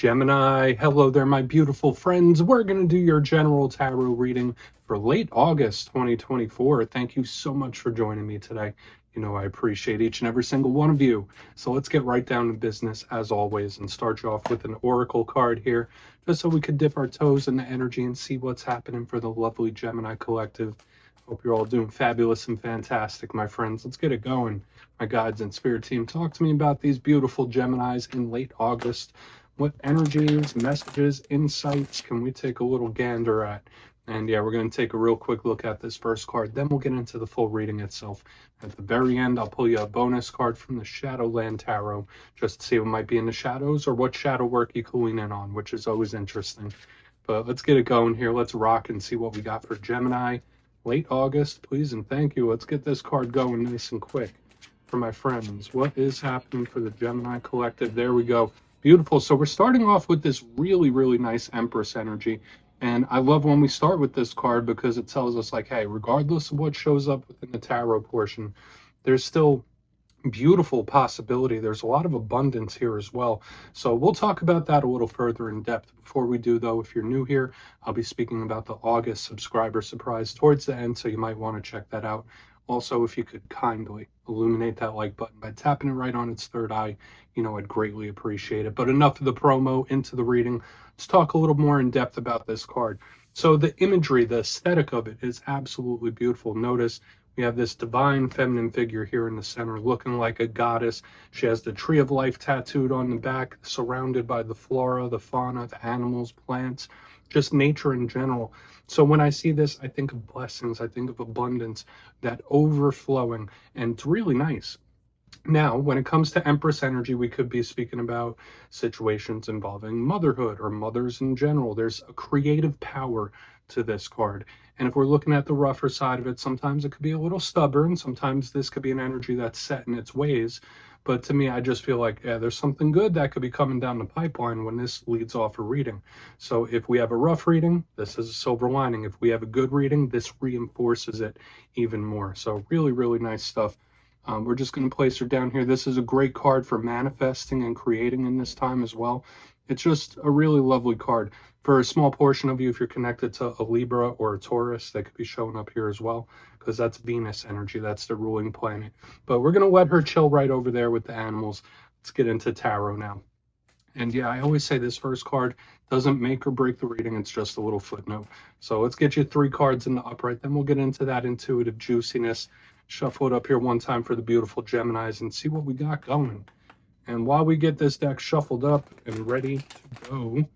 Gemini, hello there, my beautiful friends. We're going to do your general tarot reading for late August 2024. Thank you so much for joining me today. You know, I appreciate each and every single one of you. So let's get right down to business as always and start you off with an oracle card here, just so we could dip our toes in the energy and see what's happening for the lovely Gemini collective. Hope you're all doing fabulous and fantastic, my friends. Let's get it going. My guides and spirit team, talk to me about these beautiful Geminis in late August. What energies, messages, insights can we take a little gander at? And yeah, we're going to take a real quick look at this first card. Then we'll get into the full reading itself. At the very end, I'll pull you a bonus card from the Shadowland Tarot, just to see what might be in the shadows or what shadow work you can lean in on, which is always interesting. But let's get it going here. Let's rock and see what we got for Gemini. Late August, please and thank you. Let's get this card going nice and quick for my friends. What is happening for the Gemini collective? There we go. Beautiful. So we're starting off with this really, really nice Empress energy. And I love when we start with this card because it tells us like, hey, regardless of what shows up within the tarot portion, there's still beautiful possibility. There's a lot of abundance here as well. So we'll talk about that a little further in depth. Before we do though, if you're new here, I'll be speaking about the August subscriber surprise towards the end, so you might want to check that out. Also, if you could kindly illuminate that like button by tapping it right on its third eye, you know, I'd greatly appreciate it. But enough of the promo, into the reading. Let's talk a little more in depth about this card. So the imagery, the aesthetic of it is absolutely beautiful. Notice we have this divine feminine figure here in the center looking like a goddess. She has the tree of life tattooed on the back, surrounded by the flora, the fauna, the animals, plants, just nature in general. So when I see this, I think of blessings, I think of abundance, that overflowing, and it's really nice. Now, when it comes to Empress energy, we could be speaking about situations involving motherhood or mothers in general. There's a creative power to this card. And if we're looking at the rougher side of it, sometimes it could be a little stubborn. Sometimes this could be an energy that's set in its ways. But to me, I just feel like, yeah, there's something good that could be coming down the pipeline when this leads off a reading. So if we have a rough reading, this is a silver lining. If we have a good reading, this reinforces it even more. So really, really nice stuff. We're just going to place her down here. This is a great card for manifesting and creating in this time as well. It's just a really lovely card. For a small portion of you, if you're connected to a Libra or a Taurus, that could be showing up here as well, because that's Venus energy. That's the ruling planet. But we're going to let her chill right over there with the animals. Let's get into tarot now. And yeah, I always say this first card doesn't make or break the reading. It's just a little footnote. So let's get you 3 cards in the upright. Then we'll get into that intuitive juiciness. Shuffle it up here one time for the beautiful Geminis and see what we got going. And while we get this deck shuffled up and ready to go,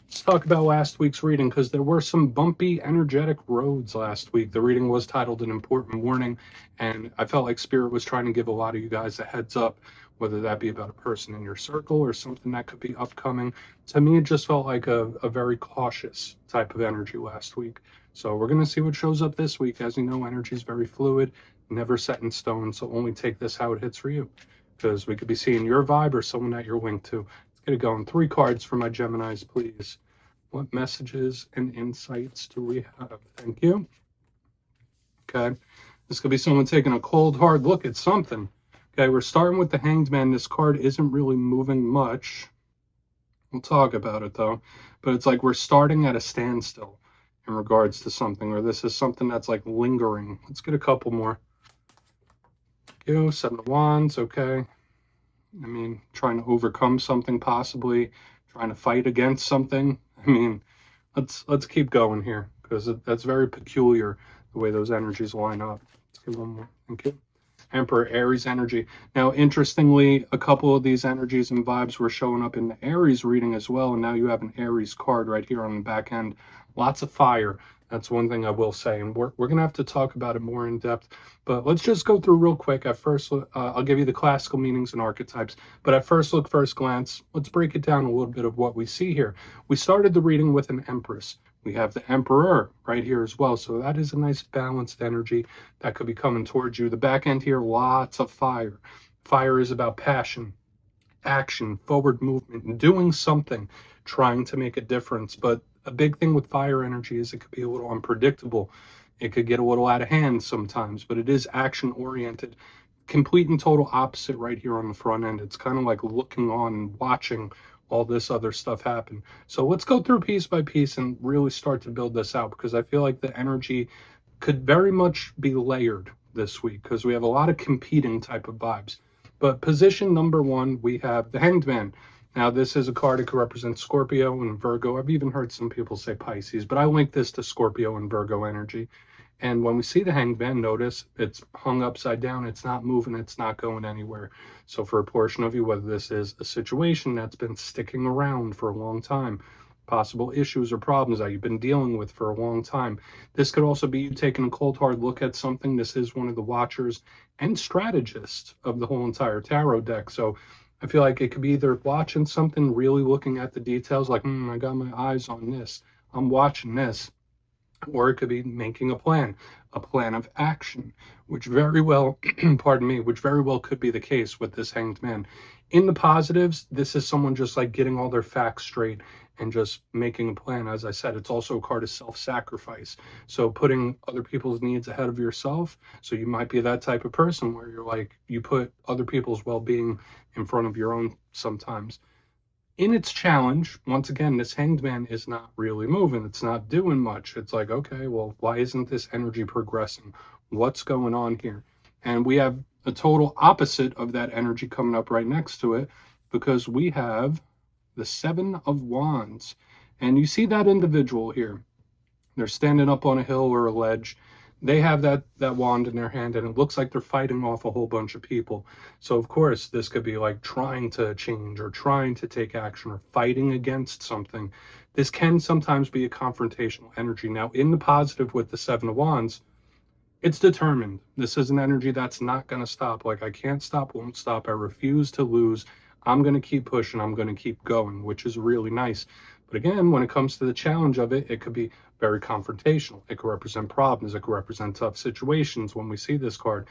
let's talk about last week's reading, because there were some bumpy, energetic roads last week. The reading was titled An Important Warning, and I felt like Spirit was trying to give a lot of you guys a heads up, whether that be about a person in your circle or something that could be upcoming. To me, it just felt like a very cautious type of energy last week. So we're going to see what shows up this week. As you know, energy is very fluid, never set in stone, so only take this how it hits for you, because we could be seeing your vibe or someone that you're linked to. Let's get it going. 3 cards for my Geminis, please. What messages and insights do we have? Thank you. Okay, this could be someone taking a cold, hard look at something. Okay, we're starting with the Hanged Man. This card isn't really moving much. We'll talk about it though. But it's like we're starting at a standstill in regards to something, or this is something that's like lingering. Let's get a couple more. Thank you. 7 of Wands. Okay. I mean, trying to overcome something, possibly trying to fight against something. I mean, let's keep going here, because that's very peculiar the way those energies line up. Let's get one more. Thank you. Emperor Aries energy. Now, interestingly, a couple of these energies and vibes were showing up in the Aries reading as well, and now you have an Aries card right here on the back end. Lots of fire. That's one thing I will say, and we're going to have to talk about it more in depth, but let's just go through real quick. At first, I'll give you the classical meanings and archetypes, but at first look, first glance, let's break it down a little bit of what we see here. We started the reading with an Empress. We have the Emperor right here as well, so that is a nice balanced energy that could be coming towards you. The back end here, lots of fire. Fire is about passion, action, forward movement, and doing something, trying to make a difference. But a big thing with fire energy is it could be a little unpredictable. It could get a little out of hand sometimes, but it is action oriented. Complete and total opposite right here on the front end. It's kind of like looking on and watching all this other stuff happen. So let's go through piece by piece and really start to build this out, because I feel like the energy could very much be layered this week because we have a lot of competing type of vibes. But position number one, we have the Hanged Man. Now, this is a card that could represent Scorpio and Virgo. I've even heard some people say Pisces, but I link this to Scorpio and Virgo energy. And when we see the Hanged Man, notice it's hung upside down. It's not moving. It's not going anywhere. So for a portion of you, whether this is a situation that's been sticking around for a long time, possible issues or problems that you've been dealing with for a long time, this could also be you taking a cold hard look at something. This is one of the watchers and strategists of the whole entire tarot deck. So I feel like it could be either watching something, really looking at the details, like, I got my eyes on this, I'm watching this. Or it could be making a plan of action, which very well, pardon me, which very well could be the case with this Hanged Man. In the positives, this is someone just like getting all their facts straight and just making a plan. As I said, it's also a card of self-sacrifice. So putting other people's needs ahead of yourself. So you might be that type of person where you're like, you put other people's well-being in front of your own sometimes. In its challenge, once again, this Hanged Man is not really moving. It's not doing much. It's like, okay, well, why isn't this energy progressing? What's going on here? And we have a total opposite of that energy coming up right next to it, because we have the Seven of Wands. And you see that individual here. They're standing up on a hill or a ledge. They have that wand in their hand, and it looks like they're fighting off a whole bunch of people. So of course this could be like trying to change or trying to take action or fighting against something. This can sometimes be a confrontational energy. Now, in the positive with the Seven of Wands, it's determined. This is an energy that's not going to stop. Like, I can't stop, won't stop. I refuse to lose. I'm going to keep pushing. I'm going to keep going, which is really nice. But again, when it comes to the challenge of it, it could be very confrontational. It could represent problems. It could represent tough situations. When we see this card,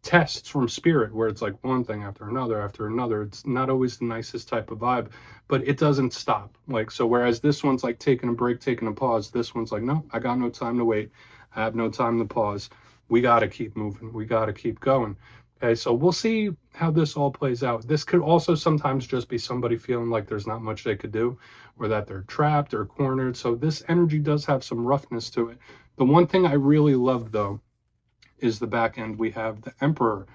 tests from spirit, where it's like one thing after another after another. It's not always the nicest type of vibe, but it doesn't stop. Like, so whereas this one's like taking a break, taking a pause, this one's like, no, I got no time to wait. I have no time to pause. We got to keep moving. We got to keep going. Okay, so we'll see how this all plays out. This could also sometimes just be somebody feeling like there's not much they could do, or that they're trapped or cornered. So this energy does have some roughness to it. The one thing I really love, though, is the back end. We have the Emperor.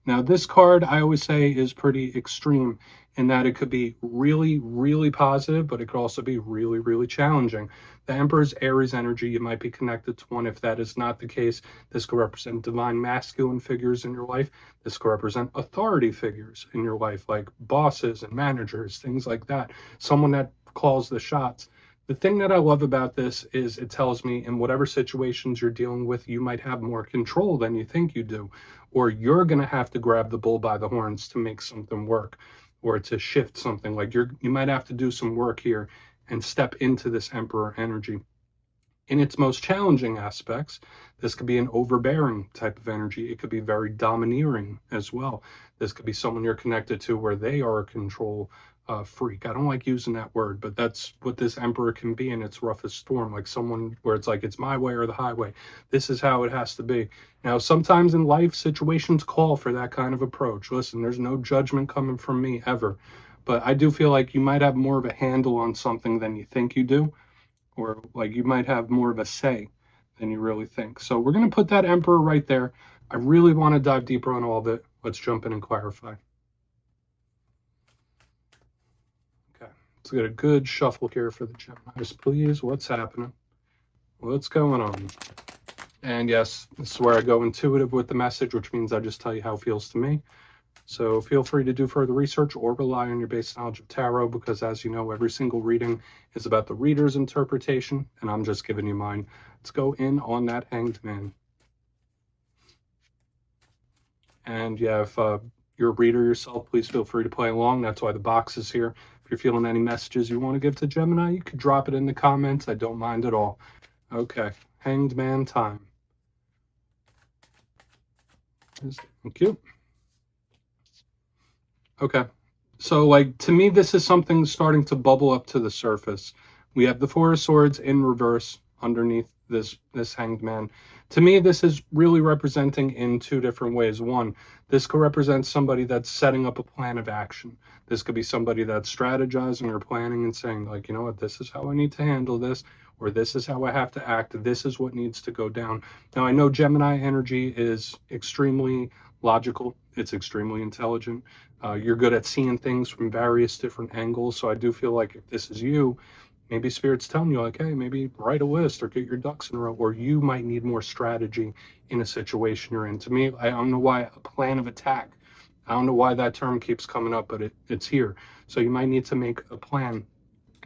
Now, this card, I always say, is pretty extreme in that it could be really, really positive, but it could also be really, really challenging. The Emperor's Aries energy, you might be connected to one. If that is not the case, this could represent divine masculine figures in your life. This could represent authority figures in your life, like bosses and managers, things like that. Someone that calls the shots. The thing that I love about this is it tells me in whatever situations you're dealing with, you might have more control than you think you do, or you're going to have to grab the bull by the horns to make something work, or to shift something. Like you might have to do some work here and step into this Emperor energy. In its most challenging aspects, this could be an overbearing type of energy. It could be very domineering as well. This could be someone you're connected to where they are a control freak. I don't like using that word, but that's what this Emperor can be in its roughest storm. Like someone where it's like, it's my way or the highway. This is how it has to be. Now, sometimes in life, situations call for that kind of approach. Listen, there's no judgment coming from me ever. But I do feel like you might have more of a handle on something than you think you do. Or like you might have more of a say than you really think. So we're going to put that Emperor right there. I really want to dive deeper on all of it. Let's jump in and clarify. Okay, let's get a good shuffle here for the Geminis, please. What's happening? What's going on? And yes, this is where I go intuitive with the message, which means I just tell you how it feels to me. So feel free to do further research or rely on your base knowledge of tarot, because as you know, every single reading is about the reader's interpretation, and I'm just giving you mine. Let's go in on that Hanged Man. And yeah, if you're a reader yourself, please feel free to play along. That's why the box is here. If you're feeling any messages you want to give to Gemini, you could drop it in the comments. I don't mind at all. Okay, Hanged Man time. Thank you. Okay, so like to me, this is something starting to bubble up to the surface. We have the Four of Swords in reverse underneath this Hanged Man. To me, this is really representing in two different ways. One, this could represent somebody that's setting up a plan of action. This could be somebody that's strategizing or planning and saying, like, you know what, this is how I need to handle this, or this is how I have to act. This is what needs to go down. Now, I know Gemini energy is extremely logical. It's extremely intelligent. You're good at seeing things from various different angles. So I do feel like if this is you, maybe Spirit's telling you, like, hey, maybe write a list or get your ducks in a row, or you might need more strategy in a situation you're in. To me, I don't know why a plan of attack. I don't know why that term keeps coming up, but it's here. So you might need to make a plan.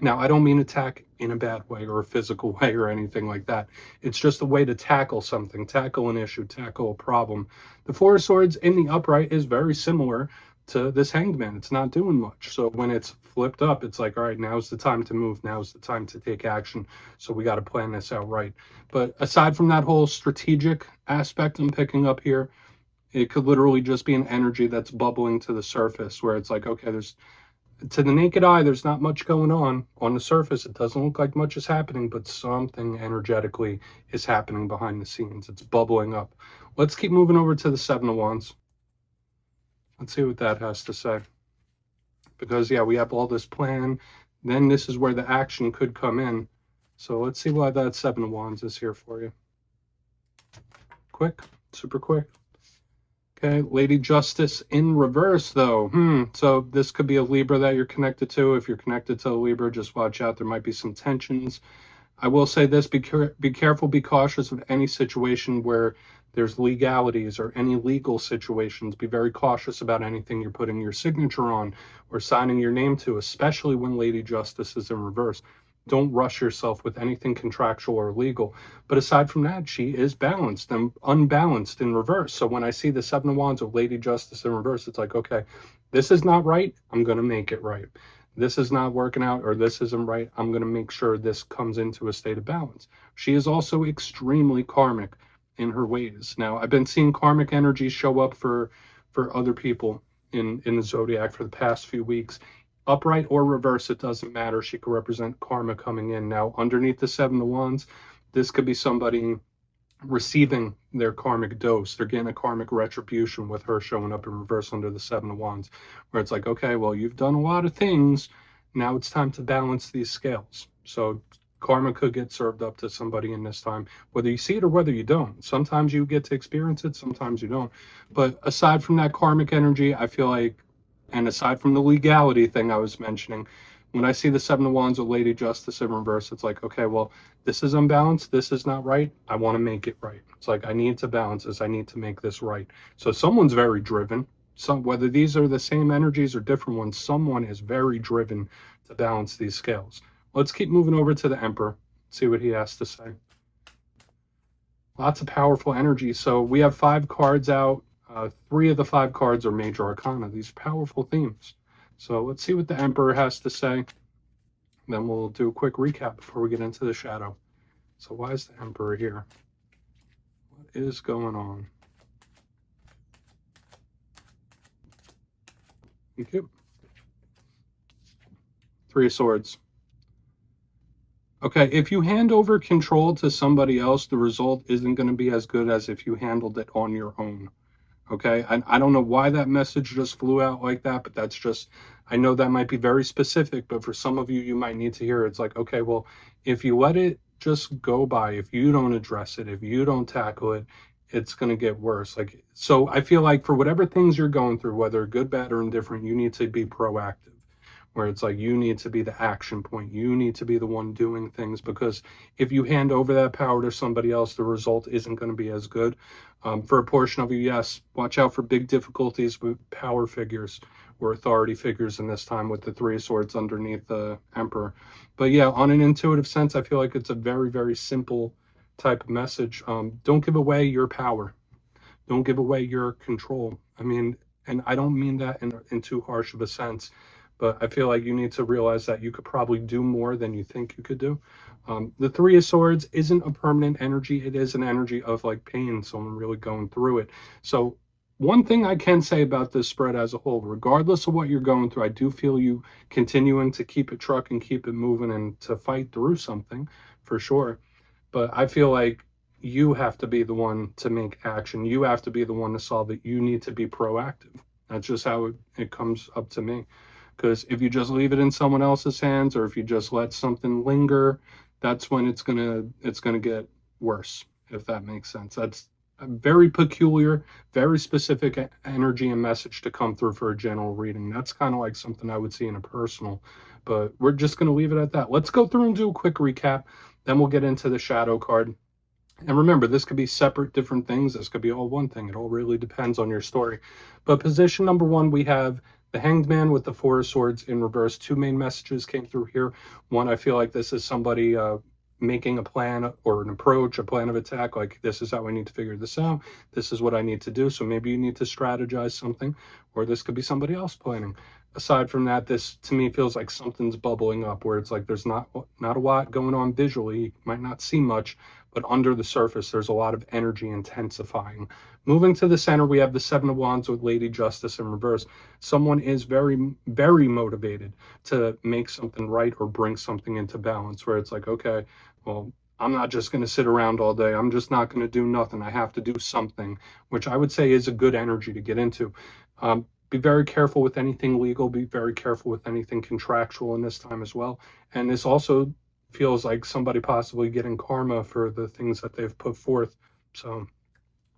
Now, I don't mean attack in a bad way or a physical way or anything like that. It's just a way to tackle something, tackle an issue, tackle a problem. The Four of Swords in the upright is very similar to this Hanged Man. It's not doing much. So when it's flipped up, it's like, all right, now's the time to move. Now's the time to take action. So we got to plan this out right. But aside from that whole strategic aspect I'm picking up here, it could literally just be an energy that's bubbling to the surface where it's like, okay, there's, to the naked eye, there's not much going on the surface. It doesn't look like much is happening, but something energetically is happening behind the scenes. It's bubbling up. Let's keep moving over to the Seven of Wands. Let's see what that has to say. Because, yeah, we have all this plan. Then this is where the action could come in. So let's see why that Seven of Wands is here for you. Quick, super quick. Okay, Lady Justice in reverse, though. So this could be a Libra that you're connected to. If you're connected to a Libra, just watch out. There might be some tensions. I will say this, be careful, be cautious of any situation where there's legalities or any legal situations. Be very cautious about anything you're putting your signature on or signing your name to, especially when Lady Justice is in reverse. Don't rush yourself with anything contractual or legal. But aside from that, she is balanced and unbalanced in reverse. So when I see the Seven of Wands of Lady Justice in reverse, it's like, okay, this is not right. I'm going to make it right. This is not working out, or this isn't right. I'm going to make sure this comes into a state of balance. She is also extremely karmic in her ways. Now, I've been seeing karmic energy show up for other people in the zodiac for the past few weeks. Upright or reverse, it doesn't matter. She could represent karma coming in. Now, underneath the Seven of Wands, this could be somebody receiving their karmic dose. They're getting a karmic retribution with her showing up in reverse under the Seven of Wands, where it's like, okay, well, you've done a lot of things. Now it's time to balance these scales. So karma could get served up to somebody in this time, whether you see it or whether you don't. Sometimes you get to experience it, sometimes you don't. But aside from that karmic energy, I feel like, and aside from the legality thing I was mentioning, when I see the Seven of Wands with Lady Justice in reverse, it's like, okay, well, this is unbalanced. This is not right. I want to make it right. It's like, I need to balance this. I need to make this right. So someone's very driven. Whether these are the same energies or different ones, someone is very driven to balance these scales. Let's keep moving over to the Emperor, see what he has to say. Lots of powerful energy. So we have 5 cards out. 3 of the 5 cards are major arcana. These powerful themes. So let's see what the Emperor has to say. Then we'll do a quick recap before we get into the shadow. So why is the Emperor here? What is going on? Thank you. 3 of Swords. Okay, if you hand over control to somebody else, the result isn't going to be as good as if you handled it on your own. Okay, I don't know why that message just flew out like that, but that's just, I know that might be very specific, but for some of you, you might need to hear it. It's like, okay, well, if you let it just go by, if you don't address it, if you don't tackle it, it's going to get worse. Like, so I feel like for whatever things you're going through, whether good, bad, or indifferent, you need to be proactive, where it's like you need to be the action point. You need to be the one doing things, because if you hand over that power to somebody else, the result isn't going to be as good. For a portion of you, yes, watch out for big difficulties with power figures or authority figures in this time with the 3 of Swords underneath the Emperor. But yeah, on an intuitive sense, I feel like it's a very, very simple type of message. Don't give away your power. Don't give away your control. I mean, and I don't mean that in too harsh of a sense, but I feel like you need to realize that you could probably do more than you think you could do. The 3 of Swords isn't a permanent energy. It is an energy of like pain, someone really going through it. So one thing I can say about this spread as a whole, regardless of what you're going through, I do feel you continuing to keep it trucking, keep it moving, and to fight through something for sure. but I feel like you have to be the one to make action. You have to be the one to solve it. You need to be proactive. That's just how it comes up to me. Because if you just leave it in someone else's hands, or if you just let something linger, that's when it's gonna get worse, if that makes sense. That's a very peculiar, very specific energy and message to come through for a general reading. That's kind of like something I would see in a personal, but we're just going to leave it at that. Let's go through and do a quick recap. Then we'll get into the shadow card. And remember, this could be separate different things. This could be all one thing. It all really depends on your story. But position number one, we have the Hanged Man with the Four of Swords in reverse. Two main messages came through here. One, I feel like this is somebody making a plan or an approach, a plan of attack, like this is how I need to figure this out. This is what I need to do. So maybe you need to strategize something, or this could be somebody else planning. Aside from that, this to me feels like something's bubbling up where it's like there's not a lot going on visually. You might not see much, but under the surface, there's a lot of energy intensifying. Moving to the center, we have the Seven of Wands with Lady Justice in reverse. Someone is very, very motivated to make something right or bring something into balance, where it's like, okay, well, I'm not just going to sit around all day. I'm just not going to do nothing. I have to do something, which I would say is a good energy to get into. Be very careful with anything legal. Be very careful with anything contractual in this time as well. And this also feels like somebody possibly getting karma for the things that they've put forth. So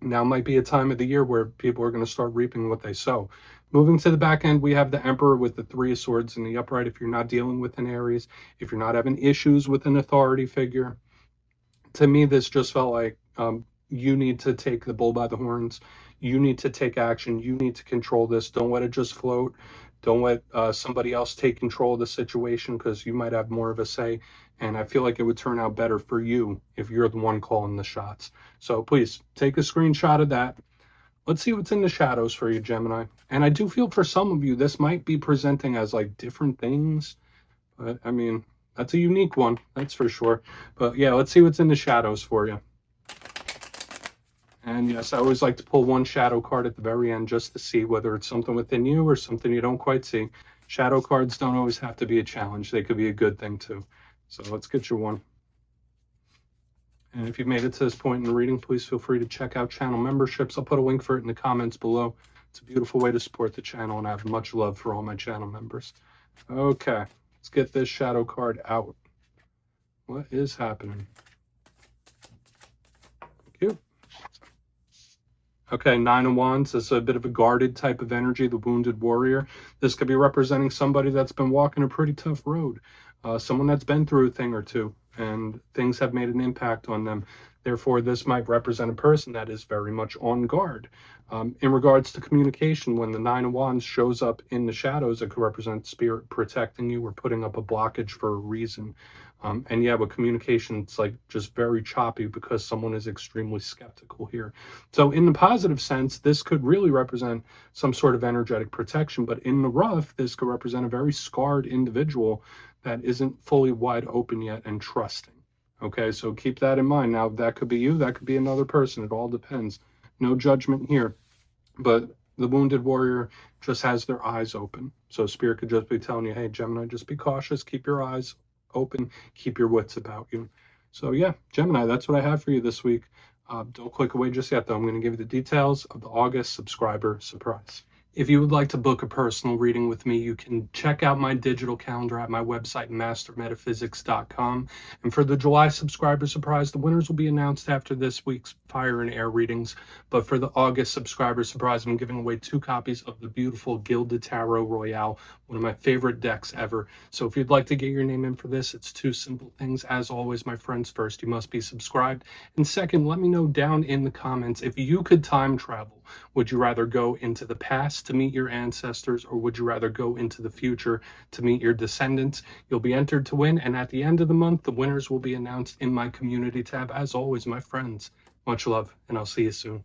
now might be a time of the year where people are going to start reaping what they sow. Moving to the back end, we have the Emperor with the Three of Swords in the upright. If you're not dealing with an Aries, if you're not having issues with an authority figure, to me, this just felt like you need to take the bull by the horns. You need to take action. You need to control this. Don't let it just float. Don't let somebody else take control of the situation, because you might have more of a say. And I feel like it would turn out better for you if you're the one calling the shots. So please take a screenshot of that. Let's see what's in the shadows for you, Gemini. And I do feel for some of you, this might be presenting as like different things. But I mean, that's a unique one, that's for sure. But yeah, let's see what's in the shadows for you. And yes, I always like to pull one shadow card at the very end just to see whether it's something within you or something you don't quite see. Shadow cards don't always have to be a challenge. They could be a good thing too. So let's get you one. And if you've made it to this point in the reading, please feel free to check out channel memberships. I'll put a link for it in the comments below. It's a beautiful way to support the channel, and I have much love for all my channel members. Okay, let's get this shadow card out. What is happening? Thank you. Okay, Nine of Wands is a bit of a guarded type of energy, the Wounded Warrior. This could be representing somebody that's been walking a pretty tough road, someone that's been through a thing or two, and things have made an impact on them. Therefore, this might represent a person that is very much on guard. In regards to communication, when the Nine of Wands shows up in the shadows, it could represent spirit protecting you or putting up a blockage for a reason. And yeah, with communication, it's like just very choppy because someone is extremely skeptical here. So in the positive sense, this could really represent some sort of energetic protection, but in the rough, this could represent a very scarred individual that isn't fully wide open yet and trusting. Okay, so keep that in mind. Now, that could be you, that could be another person. It all depends. No judgment here. But the Wounded Warrior just has their eyes open. So Spirit could just be telling you, hey, Gemini, just be cautious. Keep your eyes open. Keep your wits about you. So yeah, Gemini, that's what I have for you this week. Don't click away just yet, though. I'm going to give you the details of the August subscriber surprise. If you would like to book a personal reading with me, you can check out my digital calendar at my website, mastermetaphysics.com. And for the July subscriber surprise, the winners will be announced after this week's Fire and Air readings. But for the August subscriber surprise, I'm giving away 2 copies of the beautiful Gilded Tarot Royale, one of my favorite decks ever. So if you'd like to get your name in for this, it's 2 simple things. As always, my friends, first, you must be subscribed. And second, let me know down in the comments, if you could time travel, would you rather go into the past to meet your ancestors, or would you rather go into the future to meet your descendants? You'll be entered to win, and at the end of the month, the winners will be announced in my community tab. As always, my friends, much love, and I'll see you soon.